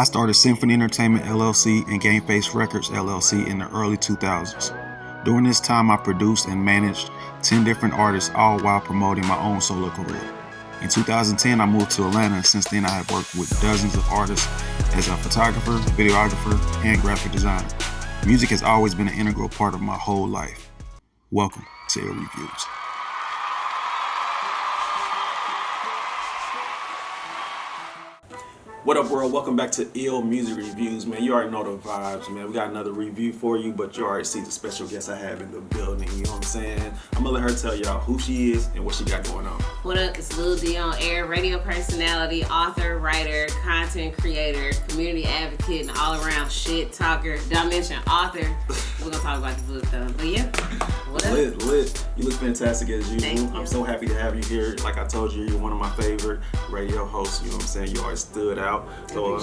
I started Symphony Entertainment LLC and Game Face Records LLC in the early 2000s. During this time, I produced and managed 10 different artists, all while promoting my own solo career. In 2010, I moved to Atlanta, and since then I have worked with dozens of artists as a photographer, videographer, and graphic designer. Music has always been an integral part of my whole life. Welcome to Ill Reviews. What up, world? Welcome back to Ill Music Reviews, man. You already know the vibes, man. We got another review for you, but you already see the special guest I have in the building, you know what I'm saying? I'm gonna let her tell y'all who she is and what she got going on. What up? It's Lil D on air, radio personality, author, writer, content creator, community advocate, and all-around shit talker. Did I mention author? We're gonna talk about the book though, but yeah. What up? Lit. You look fantastic as usual. Thank you. I'm so happy to have you here. Like I told you, you're one of my favorite radio hosts, you know what I'm saying? You always stood out. So,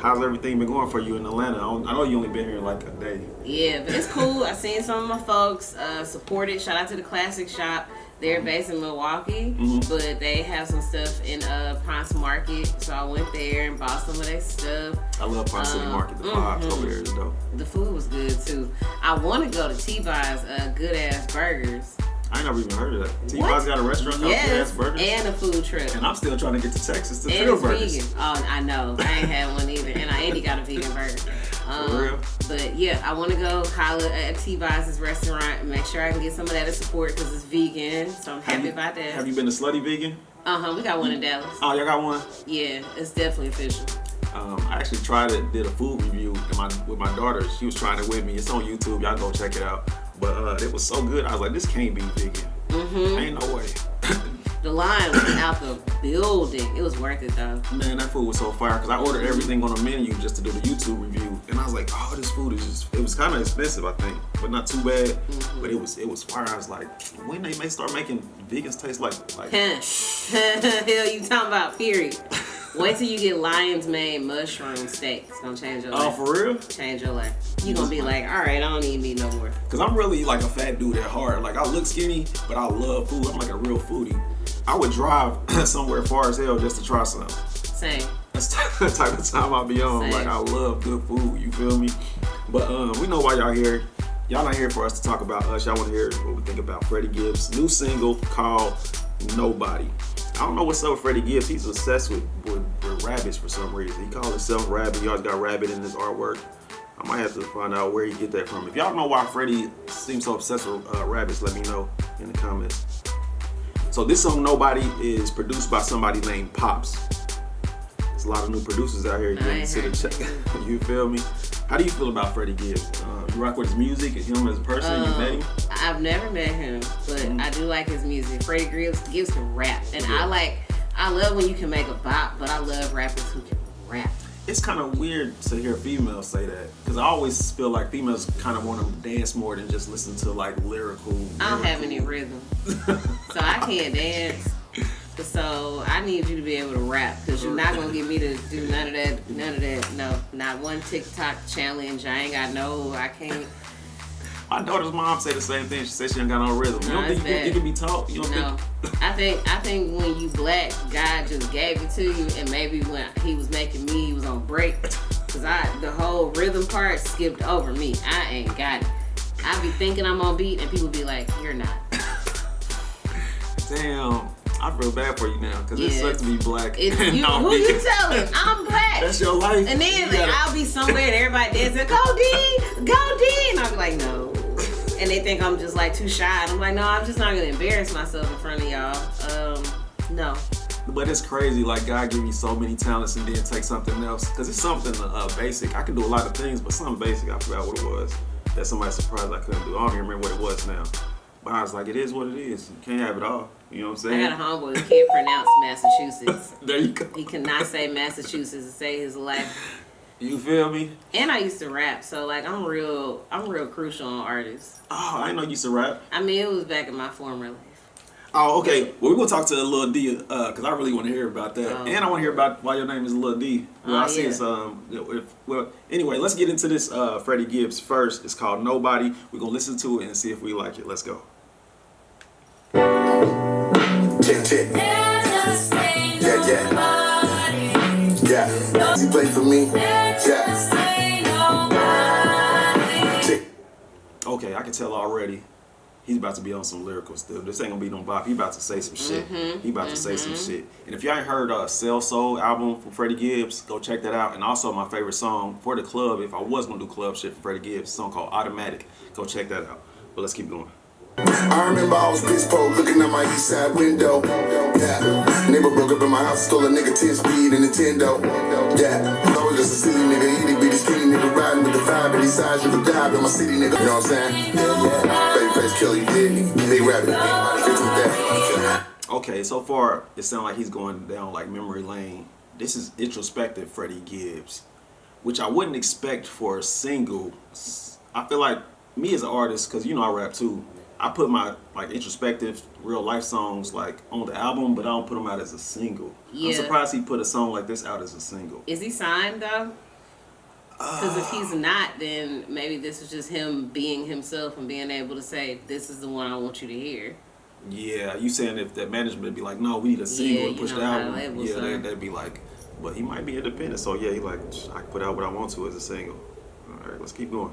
how's everything been going for you in Atlanta? I know you only been here like a day. Yeah, but it's cool. I seen some of my folks supported. Shout out to the Classic Shop. They're based in Milwaukee, but they have some stuff in Ponce Market. So I went there and bought some of their stuff. I love Ponce City Market. The vibes over there is dope. The food was good too. I want to go to T-Buy's Good Ass Burgers. I ain't never even heard of that. T-Buy's got a restaurant called Good Ass Burgers? And a food truck. And I'm still trying to get to Texas to and Phil Burgers. Vegan. Oh, I know. I ain't had one either. And Andy got a vegan burger. For real? But yeah, I want to go holler at T-Buy's restaurant and make sure I can get some of that to support because it's vegan. So I'm happy about that. Have you been to Slutty Vegan? We got one in Dallas. Oh, y'all got one? Yeah, it's definitely official. I actually tried it, did a food review with my daughter. She was trying it with me. It's on YouTube. Y'all go check it out. But it was so good. I was like, this can't be vegan. Ain't no way. The line was out the building. It was worth it though. Man, that food was so fire because I ordered everything on the menu just to do the YouTube review, and I was like, oh, this food is just—it was kind of expensive, I think, but not too bad. But it was fire. I was like, when they may start making vegans taste like hell, you talking about? Period. Wait till you get lion's mane mushroom steak. It's gonna change your life. Oh, for real? Change your life. You gonna be like, all right, I don't need meat no more. Cause I'm really like a fat dude at heart. Like I look skinny, but I love food. I'm like a real foodie. I would drive somewhere far as hell just to try something. Same. That's the type of time I'll be on. Same. Like I love good food. You feel me? But we know why y'all here. Y'all not here for us to talk about us. Y'all want to hear what we think about Freddie Gibbs' new single called Nobody. I don't know what's up with Freddie Gibbs. He's obsessed with rabbits for some reason. He calls himself Rabbit. He always got rabbit in his artwork. I might have to find out where he get that from. If y'all know why Freddie seems so obsessed with rabbits, let me know in the comments. So this song Nobody is produced by somebody named Pops. There's a lot of new producers out here. You feel me? How do you feel about Freddie Gibbs? You rock with his music and him as a person? You met him? I've never met him, but I do like his music. Freddie Gibbs can rap, and I love when you can make a bop, but I love rappers who can rap. It's kind of weird to hear females say that because I always feel like females kind of want to dance more than just listen to like lyrical. I don't have any rhythm, so I can't dance. So I need you to be able to rap because you're not gonna get me to do none of that. No, not one TikTok challenge. I can't. My daughter's mom said the same thing. She said she ain't got no rhythm. You don't think it can be taught? You don't think? I think when you black, God just gave it to you, and maybe when he was making me, he was on break. Cause the whole rhythm part skipped over me. I ain't got it. I be thinking I'm on beat, and people be like, "You're not." Damn. I feel bad for you now because it sucks to be black. Who you telling? I'm black. That's your life. And then I'll be somewhere and everybody dancing, go D, and I'll be like, no. And they think I'm just like too shy. And I'm like, no, I'm just not gonna embarrass myself in front of y'all. No. But it's crazy, like God give me so many talents and then take something else. Because it's something basic. I can do a lot of things, but something basic, I forgot what it was. That somebody surprised I couldn't do. I don't even remember what it was now. But I was like, it is what it is. You can't have it all. You know what I'm saying? I got a homeboy who can't pronounce Massachusetts. There you go. He cannot say Massachusetts and say his life. You feel me? And I used to rap, so like I'm real crucial on artists. Oh, I didn't know you used to rap. I mean, it was back in my former life. Oh, okay. Well, we're going to talk to Lil D, because I really want to hear about that. And I want to hear about why your name is Lil D. Well, see it's, anyway, let's get into this Freddie Gibbs first. It's called Nobody. We're going to listen to it and see if we like it. Let's go. Tick, tick. Yeah. Yeah, he played for me. Yeah. Okay, I can tell already. He's about to be on some lyrical stuff. This ain't gonna be no bop. He about to say some shit. He about to say some shit. And if y'all ain't heard Cell Soul album from Freddie Gibbs, go check that out. And also my favorite song for the club, if I was gonna do club shit for Freddie Gibbs, a song called Automatic. Go check that out. But let's keep going. I remember I was pissed poor looking at my east side window. Yeah, neighbor broke up in my house, stole a nigga 10-speed and Nintendo. Yeah, I was just a silly nigga, itty bitty skinny nigga riding with the vibe and size you could die in my city nigga. You know what I'm saying? Yeah. Babyface killer, you did. Big rabbit, anybody fits with that? Okay, so far it sounds like he's going down like memory lane. This is introspective Freddie Gibbs, which I wouldn't expect for a single. I feel like me as an artist, because you know I rap too, I put my like introspective real life songs like on the album, but I don't put them out as a single. Yeah. I'm surprised he put a song like this out as a single. Is he signed though? Because if he's not, then maybe this is just him being himself and being able to say, this is the one I want you to hear. Yeah, you saying if the management would be like, no, we need a single to push the album. Yeah, they'd be like, but he might be independent. So yeah, he like, I can put out what I want to as a single. All right, let's keep going.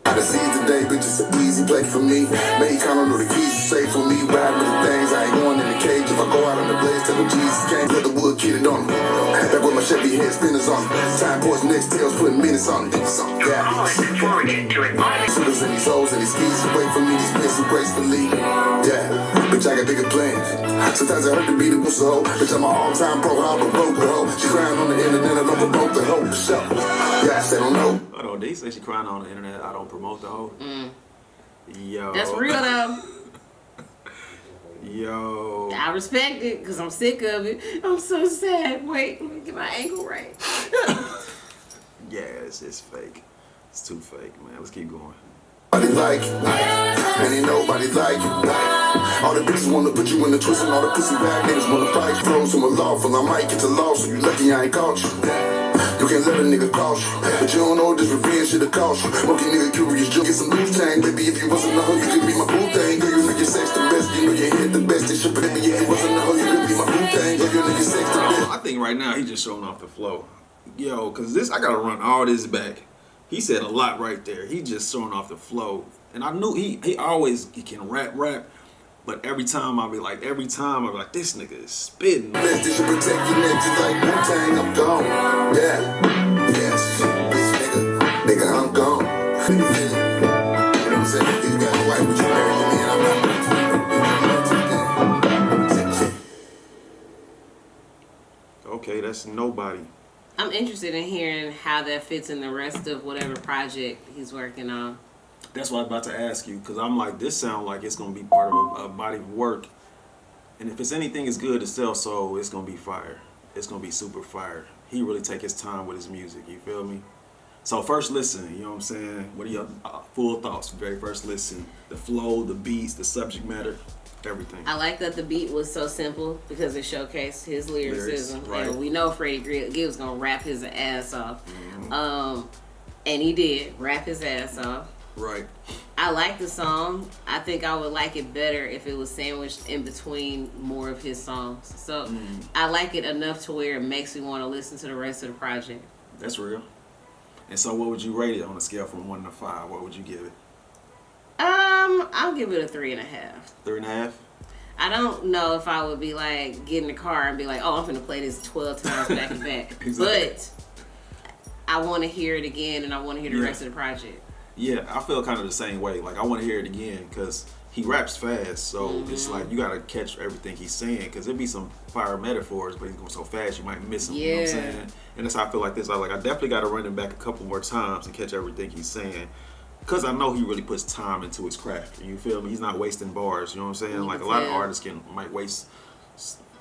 I see today, bitch, it's an easy play for me. May kind of know the keys to say for me. Ride with the things, I ain't going in the cage. If I go out on the blaze, tell them Jesus came. Let the wood kid it on me. Back with my Chevy head spinners on me. Time poison next tails, putting minutes on it. Yeah. Shooters in these hoes and these skis away from me. These pistols gracefully. Yeah. Bitch, I got bigger plans. Sometimes I hurt to be the whistle hoe. Bitch, I'm an all-time pro, how I broke the hoe. She crying on the internet, I don't promote the hoe. So, yeah, I said, don't know. Hold on, they say she crying on the internet, I don't promote the hoe. Yo. That's real though. Yo. I respect it because I'm sick of it. I'm so sad. Wait, let me get my ankle right. Yeah, it's fake. It's too fake, man. Let's keep going. Nobody like you, and ain't nobody like you. All the bitches wanna put you in the twist, and all the pussy bad niggas wanna fight. Flows from a lawful, I might get to law, so you lucky I ain't caught you. You can't let a nigga cross you, but you don't know this revenge shit'll cost you. Monkey nigga curious, you get some loose tang, baby. If you wasn't a hoe, you could be my boo thing. Girl, you know your sex the best, you know your head the best. They should put me if you wasn't a hoe, you could be my boo thing. Girl, you know your sex the best. I think right now he just showing off the flow. Yo, cause this I gotta run all this back. He said a lot right there. He just showing off the flow. And I knew he can rap, but every time I be like, this nigga is spitting. Best they should protect your neck just like Wu-Tang, I'm gone. Yeah, yes, this nigga, I'm gone. You know what I'm saying? You got a wife, but you married me, and I'm not. Okay, that's nobody. I'm interested in hearing how that fits in the rest of whatever project he's working on. That's what I'm about to ask you, because I'm like, this sounds like it's going to be part of a body of work. And if it's anything as good as Cell Soul, it's going to be fire. It's going to be super fire. He really take his time with his music, you feel me? So first listen, you know what I'm saying? What are your full thoughts? Very first listen. The flow, the beats, the subject matter, everything. I like that the beat was so simple because it showcased his lyricism. Right. And we know Freddie Gibbs going to rap his ass off. And he did, rap his ass off. Right. I like the song. I think I would like it better if it was sandwiched in between more of his songs. So I like it enough to where it makes me want to listen to the rest of the project. That's real. And so what would you rate it on a scale from 1 to 5? What would you give it? I'll give it a 3.5. 3.5? I don't know if I would be like, get in the car and be like, oh, I'm finna play this 12 times back to back. Exactly. But I want to hear it again and I want to hear the rest of the project. Yeah, I feel kind of the same way. Like, I want to hear it again because he raps fast. So it's like you got to catch everything he's saying because there'd be some fire metaphors, but he's going so fast you might miss them. You know what I'm saying? And that's how I feel like this. I definitely got to run him back a couple more times and catch everything he's saying. Because I know he really puts time into his craft. You feel me? He's not wasting bars. You know what I'm saying? Like, a lot of artists might waste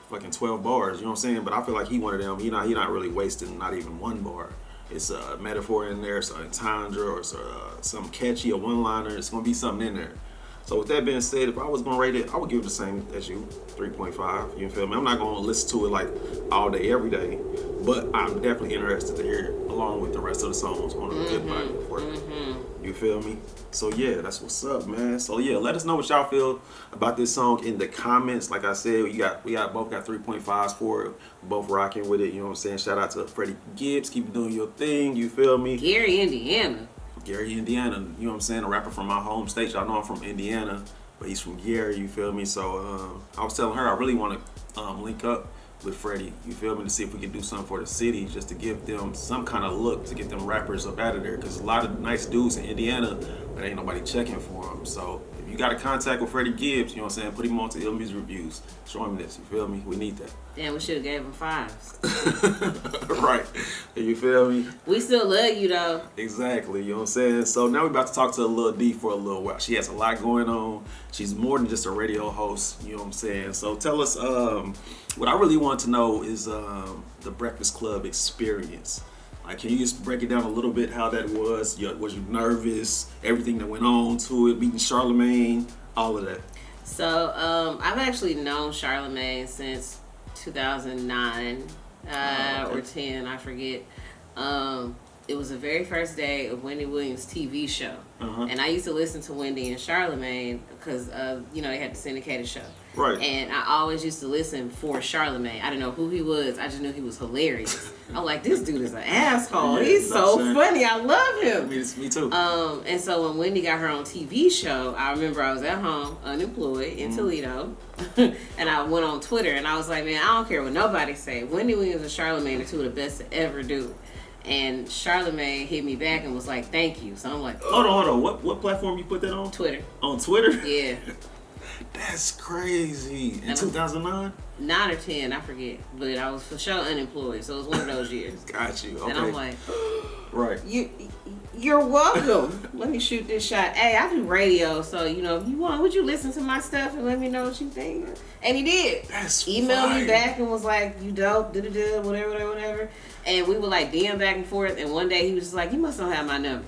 fucking 12 bars. You know what I'm saying? But I feel like he one of them. He not really wasting not even one bar. It's a metaphor in there, it's an entendre, or it's some catchy, a one-liner. It's gonna be something in there. So with that being said, if I was gonna rate it, I would give it the same as you, 3.5. You feel me? I'm not gonna listen to it like all day, every day, but I'm definitely interested to hear it along with the rest of the songs on a good body of work. You feel me? So yeah, that's what's up, man. So yeah, let us know what y'all feel about this song in the comments. Like I said, we both got 3.5s for it. We're both rocking with it. You know what I'm saying? Shout out to Freddie Gibbs. Keep doing your thing. You feel me? Gary, Indiana. Gary, Indiana. You know what I'm saying? A rapper from my home state. Y'all know I'm from Indiana, but he's from Gary. You feel me? So I was telling her I really want to link up with Freddie, you feel me, to see if we can do something for the city, just to give them some kind of look, to get them rappers up out of there, because a lot of nice dudes in Indiana, but ain't nobody checking for them. So if you got a contact with Freddie Gibbs, you know what I'm saying, put him on to Ill Music Reviews. Show him this, you feel me? We need that. Damn, we should have gave him 5s. Right, you feel me? We still love you though. Exactly, you know what I'm saying? So now we're about to talk to Lil D for a little while. She has a lot going on. She's more than just a radio host, you know what I'm saying? So tell us, what I really want to know is the Breakfast Club experience. Like, can you just break it down a little bit how that was? Was you nervous? Everything that went on to it, meeting Charlamagne, all of that. So I've actually known Charlamagne since 2009 or 10, I forget. It was the very first day of Wendy Williams' TV show. And I used to listen to Wendy and Charlamagne because, they had the syndicated show. Right. And I always used to listen for Charlamagne. I didn't know who he was. I just knew he was hilarious. I'm like, this dude is an asshole. Yeah, He's so funny. I love him. Me too. And so when Wendy got her own TV show, I remember I was at home, unemployed, in Toledo. And I went on Twitter and I was like, man, I don't care what nobody say. Wendy Williams and Charlamagne are two of the best to ever do it. And Charlamagne hit me back and was like, thank you. So I'm like, hold on. What platform you put that on? Twitter. On Twitter? Yeah. That's crazy. In 2009? 9 or 10, I forget. But I was for sure unemployed, so it was one of those years. Got you. Okay. And I'm like, right. You're welcome. Let me shoot this shot. Hey, I do radio, so if you want, would you listen to my stuff and let me know what you think? And he did. That's emailed me fire. back and was like, you dope, whatever. And we would like DM back and forth. And one day he was just like, you must don't have my number.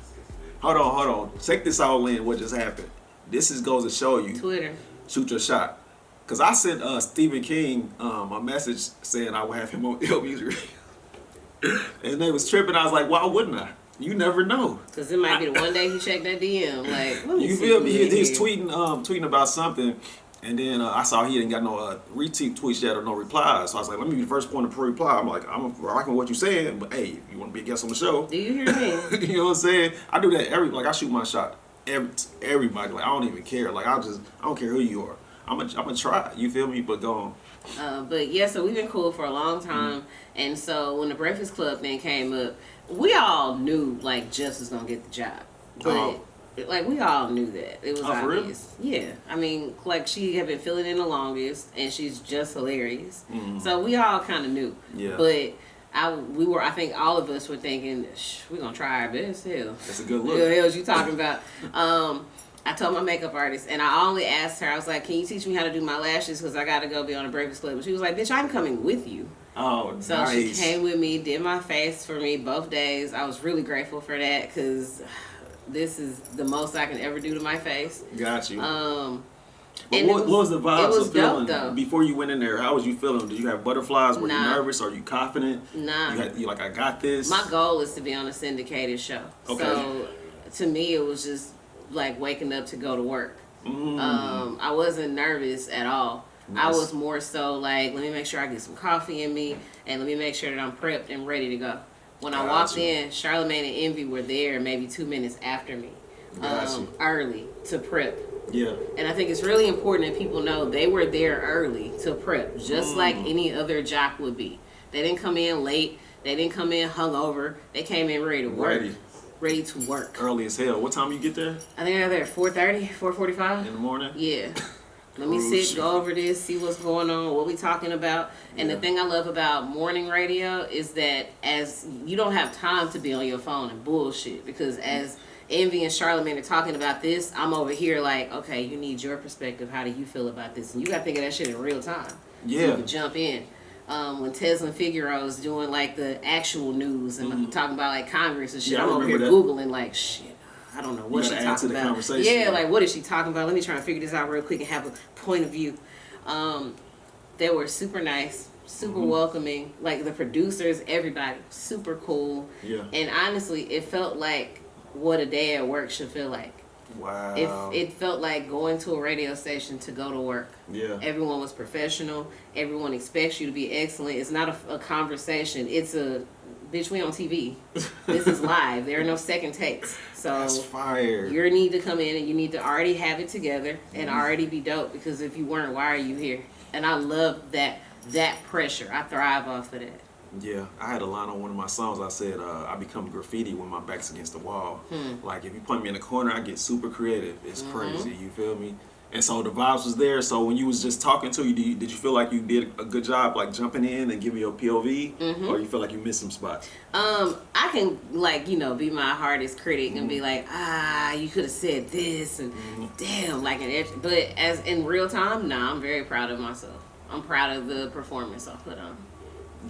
Hold on. Take this all in. What just happened? This goes to show you. Twitter. Shoot your shot. Because I sent Stephen King a message saying I would have him on Ill Music. And they was tripping. I was like, why wouldn't I? You never know. Because it might be the one day he checked that DM. Like, let me you see feel who me? in He's here. tweeting about something. And then I saw he didn't got no retweet tweets yet or no replies. So I was like, let me be the first point to reply. I'm like, I'm rocking what you're saying, but hey, if you want to be a guest on the show. Do you hear me? You know what I'm saying? I do that I shoot my shot. Everybody, like, I don't even care. Like, I don't care who you are. I'm gonna try. You feel me? But go on. But yeah, so we've been cool for a long time. And so when the Breakfast Club thing came up, we all knew like Gibbs was gonna get the job. But like we all knew that. It was obvious. Yeah. I mean, like she had been filling in the longest and she's just hilarious. So we all kinda knew. Yeah. But I think all of us were thinking, we're gonna try our best. Hell. That's a good look. What the hell is you talking about? I told my makeup artist, and I only asked her, I was like, can you teach me how to do my lashes? Because I got to go be on a Breakfast Club. And she was like, bitch, I'm coming with you. Oh, so nice. she came with me, did my face for me both days. I was really grateful for that because this is the most I can ever do to my face. Got you. But what was the vibes it was of feeling dope, though. before you went in there? How was you feeling? Did you have butterflies? Were you nervous? Are you confident? Nah. You like, I got this? My goal is to be on a syndicated show. Okay. So to me, it was just like waking up to go to work. I wasn't nervous at all. Nice. I was more so like, let me make sure I get some coffee in me and let me make sure that I'm prepped and ready to go. When I walked in, Charlamagne and Envy were there maybe 2 minutes after me, early to prep. Yeah. And I think it's really important that people know they were there early to prep, just like any other jock would be. They didn't come in late. They didn't come in hungover. They came in ready to work. Ready to work. Early as hell. What time you get there? I think I got there at 4:30, 4:45. In the morning? Yeah. Let me sit, go over this, see what's going on, what we talking about. And the thing I love about morning radio is that as you don't have time to be on your phone and bullshit, because as Envy and Charlamagne are talking about this, I'm over here like, okay, you need your perspective. How do you feel about this? And you got to think of that shit in real time. Yeah. So you can jump in. When Tesla and Figaro is doing like the actual news and talking about like Congress and shit, I'm over here Googling like, shit, I don't know what You she gotta add to talking the about. conversation. Yeah, like what is she talking about? Let me try and figure this out real quick and have a point of view. They were super nice, super welcoming. Like the producers, everybody, super cool. Yeah. And honestly, it felt like what a day at work should feel like. Wow. It felt like going to a radio station to go to work. Yeah. Everyone was professional. Everyone expects you to be excellent. It's not a conversation. It's a, bitch, we on TV. This is live. There are no second takes. So That's fire. you need to come in and you need to already have it together and already be dope, because if you weren't, why are you here? And I love that pressure. I thrive off of that. Yeah, I had a line on one of my songs. I said, I become graffiti when my back's against the wall. Like, if you put me in a corner, I get super creative. It's crazy, you feel me? And so the vibes was there. So when you was just talking to you, did you feel like you did a good job, like jumping in and giving your POV? Or you feel like you missed some spots? I can, like, you know, be my hardest critic and be like, you could have said this and damn, like, but as in real time, nah, I'm very proud of myself. I'm proud of the performance I put on.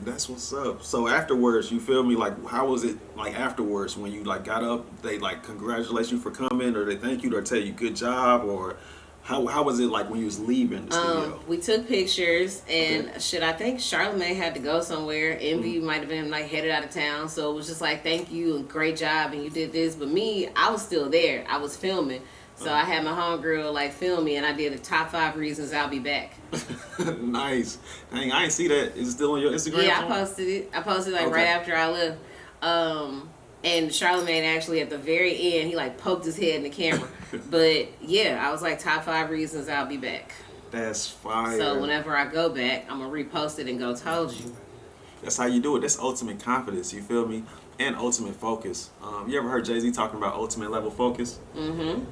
That's what's up. So afterwards, you feel me? Like, how was it like afterwards when you like got up? They like congratulate you for coming, or they thank you, or tell you good job, or how was it like when you was leaving the studio? We took pictures, and I think Charlamagne had to go somewhere. Envy might have been like headed out of town, so it was just like thank you and great job, and you did this. But me, I was still there. I was filming. So I had my homegirl like film me, and I did the top 5 reasons I'll be back. Nice. Dang, I ain't see that. Is it still on your Instagram? Yeah, I posted it. I posted like right after I left. And Charlamagne actually at the very end, he like poked his head in the camera. But yeah, I was like top 5 reasons I'll be back. That's fire. So whenever I go back, I'm gonna repost it and go told you. That's how you do it. That's ultimate confidence. You feel me? And ultimate focus. You ever heard Jay-Z talking about ultimate level focus?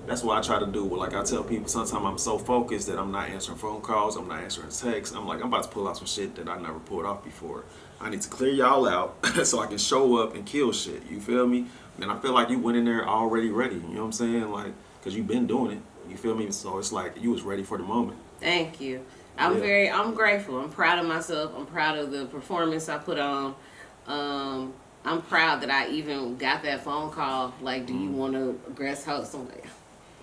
That's what I try to do. Like I tell people, sometimes I'm so focused that I'm not answering phone calls, I'm not answering texts. I'm like, I'm about to pull out some shit that I never pulled off before. I need to clear y'all out so I can show up and kill shit. You feel me? And I feel like you went in there already ready. You know what I'm saying? Like, because you've been doing it. You feel me? So it's like you was ready for the moment. Thank you. I'm grateful. I'm proud of myself. I'm proud of the performance I put on. I'm proud that I even got that phone call. Like, do you want to guest host? I'm like,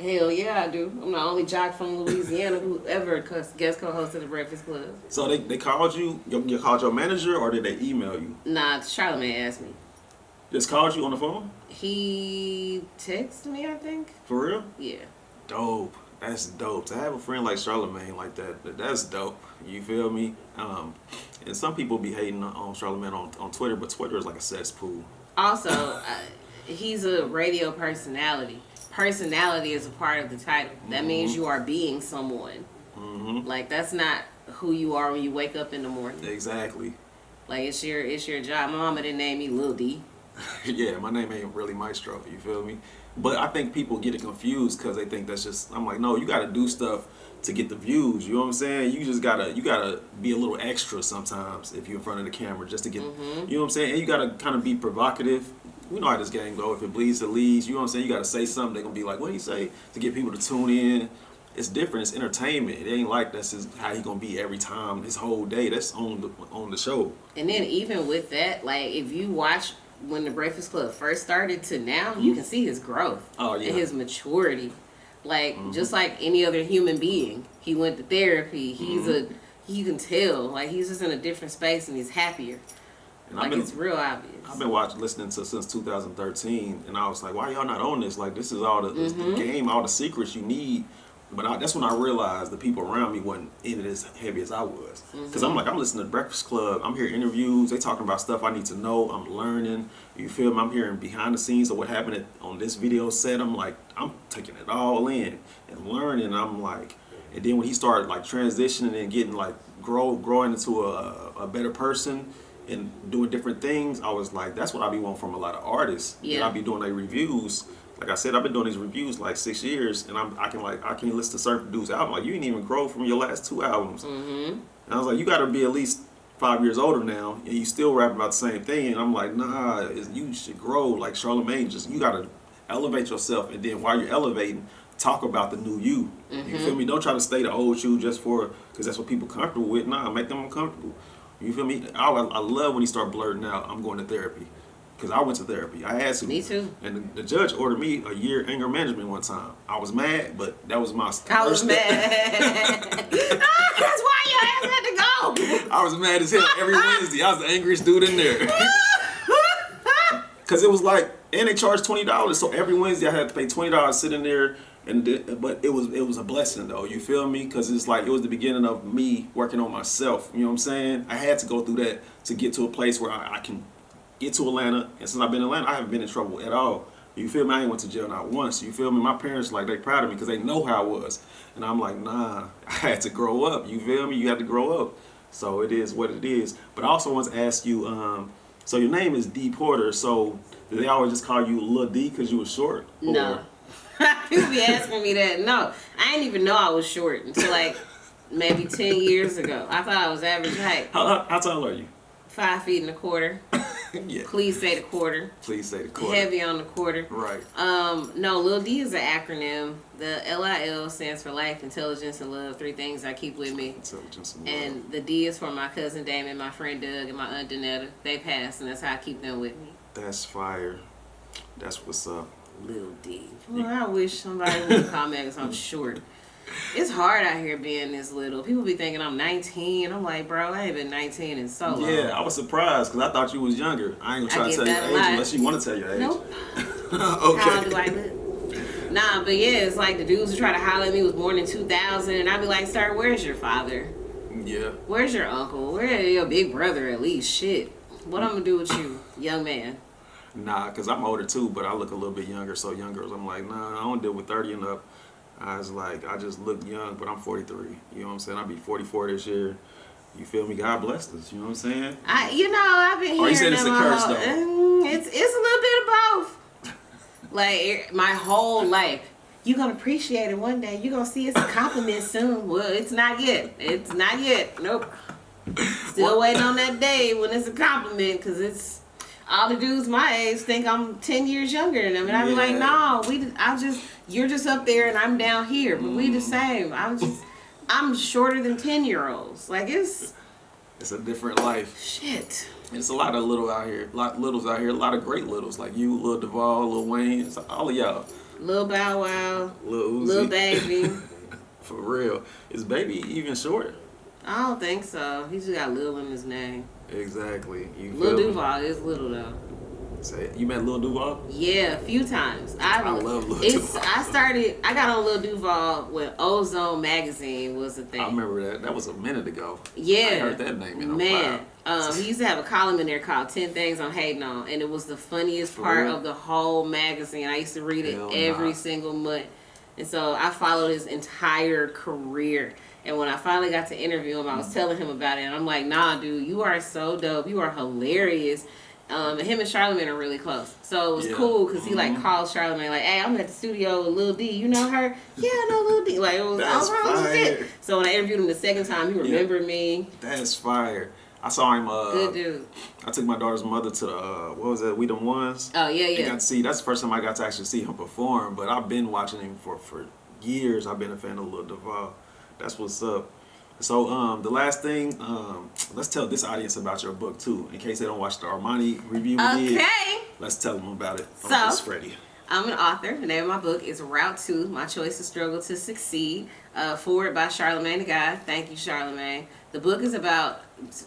hell yeah, I do. I'm the only jock from Louisiana who ever guest co-hosted the Breakfast Club. So they called you? You called your manager, or did they email you? Nah, Charlamagne asked me. Just called you on the phone? He texted me, I think. For real? Yeah. Dope. That's dope. To have a friend like Charlamagne like that's dope. You feel me? And some people be hating on Charlamagne on Twitter, but Twitter is like a cesspool. Also, he's a radio personality. Personality is a part of the title. That means you are being someone. Like, that's not who you are when you wake up in the morning. Exactly. Like, it's your job. My mama didn't name me Lil D. Yeah, my name ain't really Maestro. You feel me? But I think people get it confused because they think that's just. I'm like, no, you got to do stuff to get the views. You know what I'm saying? You just gotta be a little extra sometimes if you're in front of the camera just to get. You know what I'm saying? And you gotta kind of be provocative. We know how this game go. If it bleeds, it leads. You know what I'm saying? You gotta say something. They're gonna be like, what do you say? To get people to tune in. It's different. It's entertainment. It ain't like that's just how he gonna be every time. His whole day. That's on the show. And then even with that, like, if you watch when the Breakfast Club first started to now, you can see his growth and his maturity. Like, just like any other human being, he went to therapy. You can tell, like, he's just in a different space and he's happier. And like, it's real obvious. I've been listening to since 2013, and I was like, why y'all not on this? Like, this is all the game, all the secrets you need. But that's when I realized the people around me wasn't in it as heavy as I was. Because I'm listening to Breakfast Club. I'm hearing interviews. They talking about stuff I need to know. I'm learning. You feel me? I'm hearing behind the scenes of what happened on this video set. I'm like, I'm taking it all in and learning. I'm like, and then when he started like transitioning and getting like growing into a better person and doing different things, I was like, that's what I be wanting from a lot of artists. Yeah. And I be doing their reviews. Like I said, I've been doing these reviews like 6 years, and I can listen to certain dudes' album. Like, you didn't even grow from your last 2 albums. And I was like, you got to be at least 5 years older now, and you still rapping about the same thing. And I'm like, nah, you should grow. Like Charlamagne, you got to elevate yourself, and then while you're elevating, talk about the new you. You feel me? Don't try to stay the old you just because that's what people comfortable with. Nah, make them uncomfortable. You feel me? I love when he start blurting out, I'm going to therapy. because I went to therapy. I had to. Me too. And the judge ordered me a year anger management one time. I was mad, but that was my I was first mad. That's why your ass had to go. I was mad as hell every Wednesday. I was the angriest dude in there. Because it was like, and they charged $20. So every Wednesday I had to pay $20 sitting there. But it was a blessing though, you feel me? Because it's like it was the beginning of me working on myself. You know what I'm saying? I had to go through that to get to a place where I can get to Atlanta. And since I've been in Atlanta, I haven't been in trouble at all. You feel me? I ain't went to jail not once. You feel me? My parents, like, they proud of me because they know how I was. And I'm like, nah, I had to grow up. You feel me? You had to grow up. So it is what it is. But I also want to ask you, so your name is D Porter. So did they always just call you Lil D because you were short? Or? No. People be asking me that. No, I didn't even know I was short until like maybe 10 years ago. I thought I was average height. How tall are you? 5 feet and a quarter. Yeah. Please say the quarter. Please say the quarter. Heavy on the quarter. Right. No, Lil D is an acronym. The LIL stands for Life, Intelligence, and Love. 3 things I keep with me. Intelligence and love. And the D is for my cousin Damon, my friend Doug, and my aunt Danetta. They passed, and that's how I keep them with me. That's fire. That's what's up. Lil D. Well, I wish somebody would call me because I'm short. It's hard out here being this little. People be thinking I'm 19. I'm like, bro, I ain't been 19 in so long. Yeah, I was surprised because I thought you was younger. I ain't gonna try to tell your age unless you want to tell your age. Nope. Okay. How do I look? Nah, but yeah, it's like the dudes who try to holler at me was born in 2000, and I'd be like, sir, where's your father? Yeah. Where's your uncle? Where's your big brother at least? Shit. What I'm gonna do with you, young man? Nah, because I'm older too, but I look a little bit younger. So young girls, I'm like, nah, I don't deal with 30 and up. I was like, I just look young, but I'm 43. You know what I'm saying? I'll be 44 this year. You feel me? God blessed us. You know what I'm saying? I've been hearing. Or you said it's a curse though? It's a little bit of both. Like my whole life, you're gonna appreciate it one day. You're gonna see it's a compliment soon. Well, it's not yet. It's not yet. Nope. Still waiting on that day when it's a compliment, because it's all the dudes my age think I'm 10 years younger than them, and I be like, no, you're just up there and I'm down here, but we the same. I'm shorter than 10-year-olds. Like it's a different life. Shit. It's a lot of littles out here, a lot of great littles like you, Lil Duval, Lil Wayne, it's all of y'all. Lil Bow Wow, Lil Uzi. Lil Baby. For real. Is Baby even short? I don't think so. He just got Lil in his name. Exactly. Lil Duval is little though. You met Lil Duval? Yeah, a few times. I love Lil Duval. I got on Lil Duval when Ozone magazine was a thing. I remember that. That was a minute ago. Yeah. I heard that name in a Man. while. He used to have a column in there called 10 Things I'm Hating On, and it was the funniest part of the whole magazine. I used to read it every single month. And so I followed his entire career. And when I finally got to interview him, I was telling him about it. And I'm like, nah, dude, you are so dope. You are hilarious. And him and Charlamagne are really close. So it was cool because he like called Charlamagne like, hey, I'm at the studio with Lil D. You know her? Yeah, I know Lil D. Like, it was all shit. So when I interviewed him the second time, he remembered me. That's fire. I saw him. Good dude. I took my daughter's mother to the, what was that, We Them Ones? Oh, yeah, yeah. Got to see, that's the first time I got to actually see him perform. But I've been watching him for years. I've been a fan of Lil Duval. That's what's up. So the last thing, let's tell this audience about your book too, in case they don't watch the Armani review we did. Let's tell them about it. So, Miss Freddie. I'm an author. The name of my book is Route 2, My Choice to Struggle to Succeed. Forward by Charlamagne the God. Thank you, Charlamagne. The book is about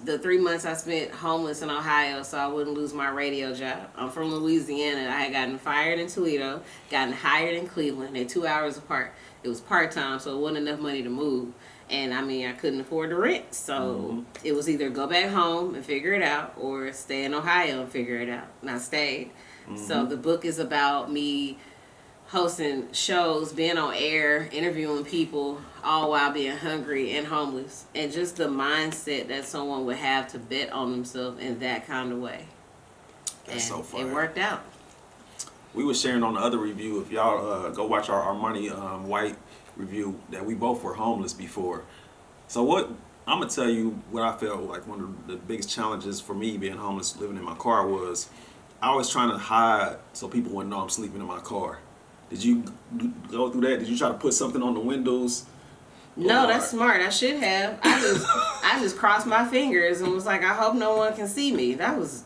the 3 months I spent homeless in Ohio so I wouldn't lose my radio job. I'm from Louisiana. I had gotten fired in Toledo, gotten hired in Cleveland. They're 2 hours apart. It was part-time, so it wasn't enough money to move. And I mean, I couldn't afford the rent. So it was either go back home and figure it out or stay in Ohio and figure it out. And I stayed. So the book is about me hosting shows, being on air, interviewing people, all while being hungry and homeless. And just the mindset that someone would have to bet on themselves in that kind of way. That's so fun. It worked out. We were sharing on the other review. If y'all go watch our Armani White review, that we both were homeless before. So what I'm gonna tell you what I felt like one of the biggest challenges for me being homeless, living in my car, was I was trying to hide so people wouldn't know I'm sleeping in my car. Did you go through that? Did you try to put something on the windows? No, that's smart. I should have. I just crossed my fingers and was like, I hope no one can see me. That was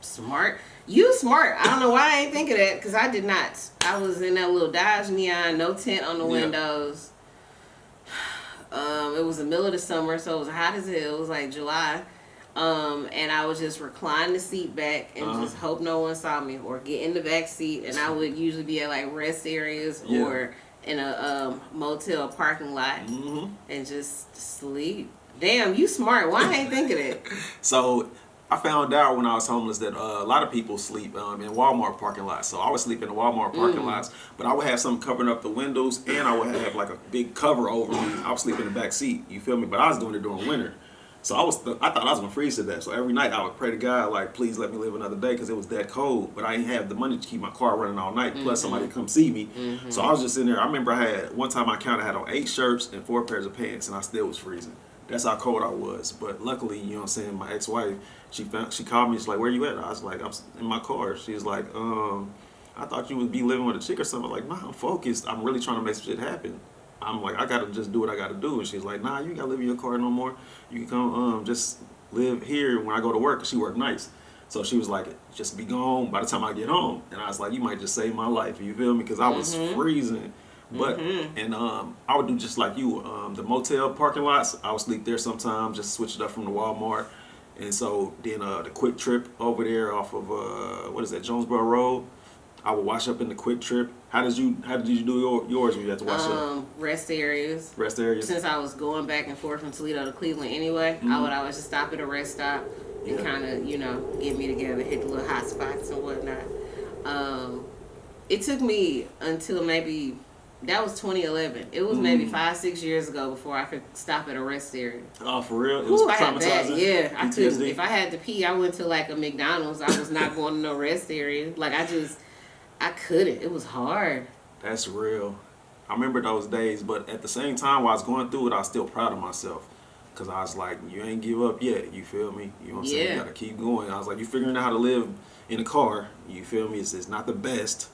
smart. You smart. I don't know why I ain't think of that, because I did not. I was in that little Dodge Neon, no tint on the windows. It was the middle of the summer, so it was hot as hell. It was like July. And I would just recline the seat back and just hope no one saw me, or get in the back seat. And I would usually be at like rest areas or in a motel parking lot and just sleep. Damn, you smart. Why I ain't think of that? So I found out when I was homeless that a lot of people sleep in Walmart parking lots. So I would sleep in the Walmart parking lots, but I would have something covering up the windows, and I would have like a big cover over me. I would sleep in the back seat. You feel me? But I was doing it during winter. So I thought I was gonna freeze to death. So every night I would pray to God, like, please let me live another day, because it was that cold. But I didn't have the money to keep my car running all night. Plus somebody come see me. So I was just in there. I remember one time I counted, I had on 8 shirts and 4 pairs of pants, and I still was freezing. That's how cold I was. But luckily, you know what I'm saying, my ex-wife, she called me. She's like, where you at? I was like, I'm in my car. She's like, I thought you would be living with a chick or something. I'm like, nah, I'm focused. I'm really trying to make some shit happen. I'm like, I gotta just do what I gotta do. And she's like, nah, you ain't gotta live in your car no more. You can come just live here when I go to work. 'Cause she worked nights. So she was like, just be gone by the time I get home. And I was like, you might just save my life. You feel me? Because I was freezing. But and I would do just like you. The motel parking lots, I would sleep there sometimes, just switch it up from the Walmart. And so then the Quick Trip over there off of what is that, Jonesboro Road, I would wash up in the Quick Trip. How did you do yours when you had to wash up? Rest areas. Rest areas. Since I was going back and forth from Toledo to Cleveland anyway, I would always just stop at a rest stop and kind of, get me together, hit the little hot spots and whatnot. It took me until maybe, that was 2011. It was maybe 5-6 years ago before I could stop at a rest area. Oh, for real? It was traumatizing? Yeah, I couldn't. If I had to pee, I went to like a McDonald's. I was not going to no rest area. Like I couldn't. It was hard. That's real. I remember those days, but at the same time, while I was going through it, I was still proud of myself. Because I was like, you ain't give up yet. You feel me? You know what I'm saying? You got to keep going. I was like, you figuring out how to live in a car. You feel me? It's not the best.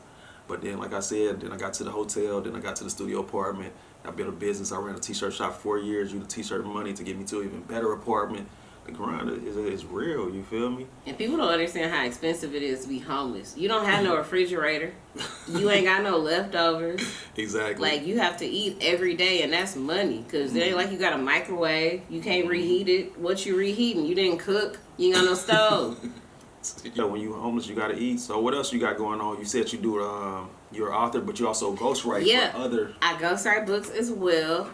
But then, like I said, then I got to the hotel, then I got to the studio apartment. I built a business. I ran a t-shirt shop for 4 years, used the t-shirt money to get me to an even better apartment. The grind is real, you feel me? And people don't understand how expensive it is to be homeless. You don't have no refrigerator. You ain't got no leftovers. Exactly. Like, you have to eat every day, and that's money. Because it ain't like you got a microwave. You can't reheat it. What you reheating? You didn't cook. You ain't got no stove. When you homeless, you gotta eat. So what else you got going on? You said you do you're an author, but you also ghostwrite for other. I ghostwrite books as well.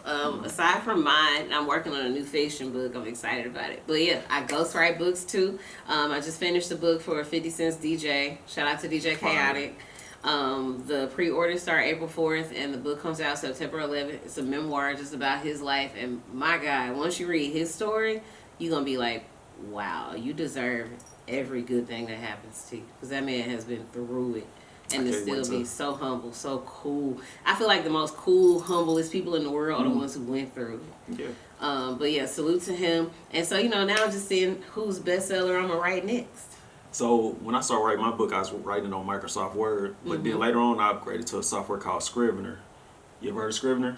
Aside from mine, I'm working on a new fiction book. I'm excited about it. But yeah, I ghostwrite books too. I just finished a book for 50 Cent's DJ. Shout out to DJ Chaotic. The pre-orders start April 4th, and the book comes out September 11th. It's a memoir just about his life, and my God, once you read his story, you're gonna be like, wow, you deserve every good thing that happens to you, because that man has been through it, and to still be so humble, so cool. I feel like the most cool, humblest people in the world are the ones who went through it. But yeah, salute to him. And so, now I'm just seeing whose bestseller I'm gonna write next. So when I started writing my book, I was writing on Microsoft Word, but then later on I upgraded to a software called Scrivener. You ever heard of Scrivener?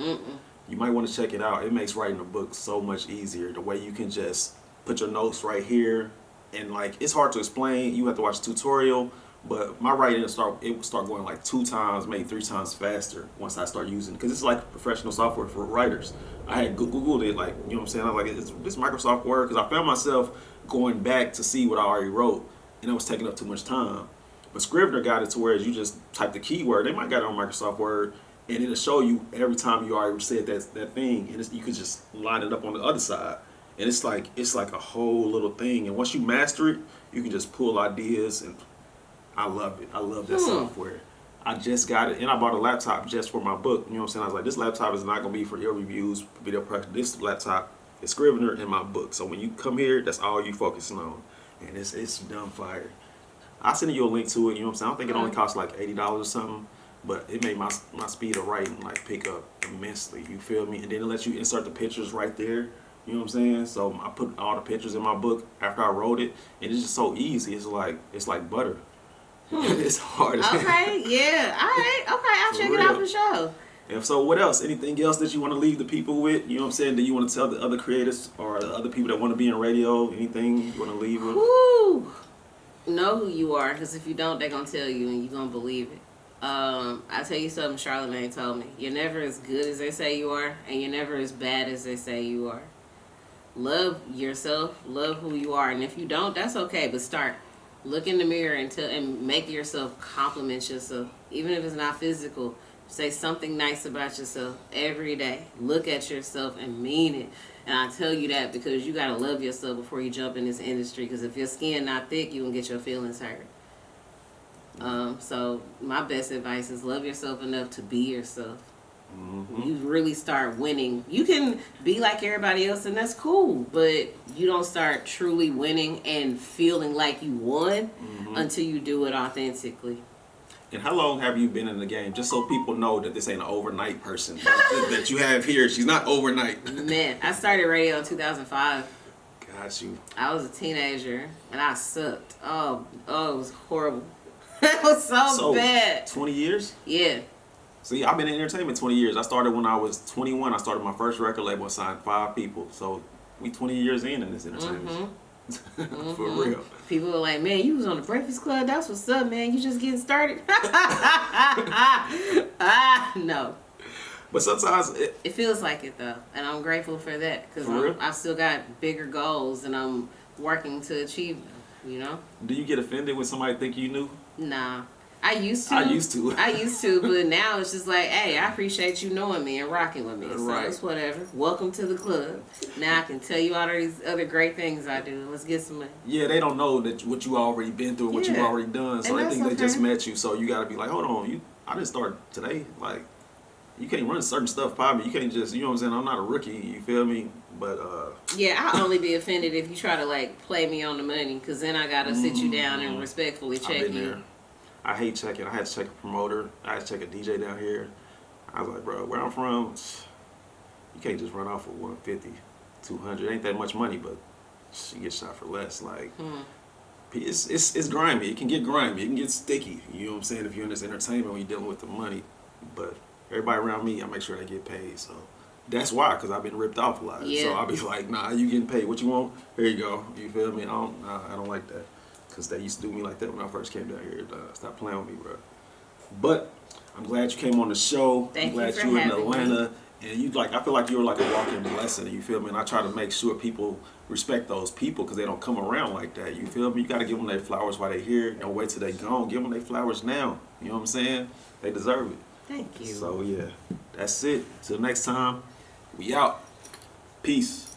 You might want to check it out. It makes writing a book so much easier. The way you can just put your notes right here. And like, it's hard to explain. You have to watch a tutorial, but my writing would start going like 2 times, maybe 3 times faster once I start using it, because it's like professional software for writers. I had Googled it, like, you know what I'm saying? I was like, it's Microsoft Word, because I found myself going back to see what I already wrote, and it was taking up too much time. But Scrivener got it to where you just type the keyword. They might got it on Microsoft Word, and it'll show you every time you already said that thing, and you could just line it up on the other side. And it's like a whole little thing. And once you master it, you can just pull ideas, and I love it. I love that software. I just got it, and I bought a laptop just for my book. You know what I'm saying? I was like, this laptop is not gonna be for your reviews, video production. This laptop is Scrivener and my book. So when you come here, that's all you focusing on, and it's dumb fire. I'll send you a link to it. You know what I'm saying? I don't think it only costs like $80 or something, but it made my speed of writing like pick up immensely. You feel me? And then it lets you insert the pictures right there. You know what I'm saying? So I put all the pictures in my book after I wrote it, and it's just so easy. It's like butter. It's hard. Okay, yeah. All right. Okay, I'll check it out for sure. And so what else? Anything else that you want to leave the people with? You know what I'm saying? Do you want to tell the other creators or the other people that want to be in radio? Anything you want to leave with? Woo. know who you are, because if you don't, they're going to tell you and you're going to believe it. I tell you something Charlamagne told me. You're never as good as they say you are, and you're never as bad as they say you are. Love yourself, love who you are, and if you don't, that's okay, but start. Look in the mirror and make yourself compliment yourself, even if it's not physical. Say something nice about yourself every day. Look at yourself and mean it. And I tell you that because you gotta love yourself before you jump in this industry. Because if your skin not thick, you gonna get your feelings hurt. So my best advice is love yourself enough to be yourself. Mm-hmm. You really start winning. You can be like everybody else, and that's cool. But you don't start truly winning and feeling like you won until you do it authentically. And how long have you been in the game? Just so people know that this ain't an overnight person that you have here. She's not overnight. Man, I started radio in 2005. Got you. I was a teenager, and I sucked. Oh, it was horrible. It was so bad. 20 years? Yeah. See, I've been in entertainment 20 years. I started when I was 21. I started my first record label. I signed 5 people. So we 20 years in this entertainment. For real. People were like, man, you was on the Breakfast Club. That's what's up, man. You just getting started. No. But sometimes it feels like it though, and I'm grateful for that because I've still got bigger goals and I'm working to achieve them. You know. Do you get offended when somebody think you knew? Nah. I used to. I used to, but now it's just like, hey, I appreciate you knowing me and rocking with me. So right. it's whatever. Welcome to the club. Now I can tell you all these other great things I do. Let's get some money. Yeah, they don't know that what you already been through, what you already done. So they think they just met you. So you got to be like, hold on, I didn't start today. Like, you can't run certain stuff by me. You can't just, you know what I'm saying? I'm not a rookie. You feel me? But yeah, I'll only be offended if you try to like play me on the money, because then I gotta sit you down and respectfully check you. There. I hate checking. I had to check a promoter. I had to check a DJ down here. I was like, bro, where I'm from, you can't just run off for 150, 200. Ain't that much money, but she gets shot for less. Like, it's grimy. It can get grimy. It can get sticky. You know what I'm saying? If you're in this entertainment, when you're dealing with the money. But everybody around me, I make sure they get paid. So that's why, because I've been ripped off a lot. Yeah. So I'll be like, nah, you getting paid. What you want? Here you go. You feel me? I don't like that. Because they used to do me like that when I first came down here. Stop playing with me, bro. But I'm glad you came on the show. Thank I'm glad you for you were in having Atlanta. me. And I feel like you were like a walking blessing. You feel me? And I try to make sure people respect those people because they don't come around like that. You feel me? You got to give them their flowers while they're here. Don't wait till they gone. Give them their flowers now. You know what I'm saying? They deserve it. Thank you. So, yeah. That's it. Till next time, we out. Peace.